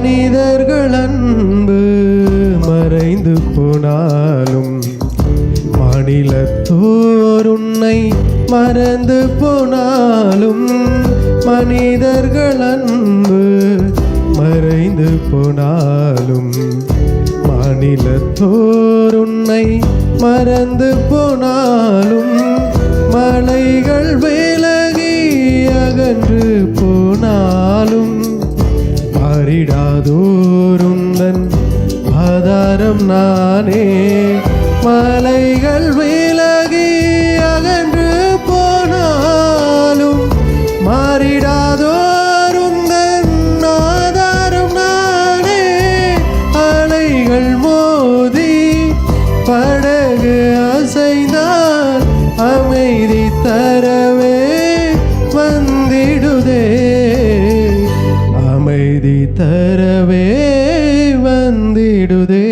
மனிதர்கள் அன்பு மறைந்து போனாலும் மாநிலத்தோர் உன்னை மறந்து போனாலும் மனிதர்கள் அன்பு மறைந்து போனாலும் மாநிலத்தோர் உன்னை மறந்து போனாலும் மலைகள் விலகி அகன்று போனாலும் மாறிடாதோருந்தன் ஆதாரம் நானே. மலைகள் விலகி அகன்று போனாலும் மாறிடாதோருந்தன் ஆதாரம் நானே. அலைகள் மோதி படகு அசைந்தால் அமைதி தரவே வந்திடுதே, அமைதி தரவே வந்திடுதே.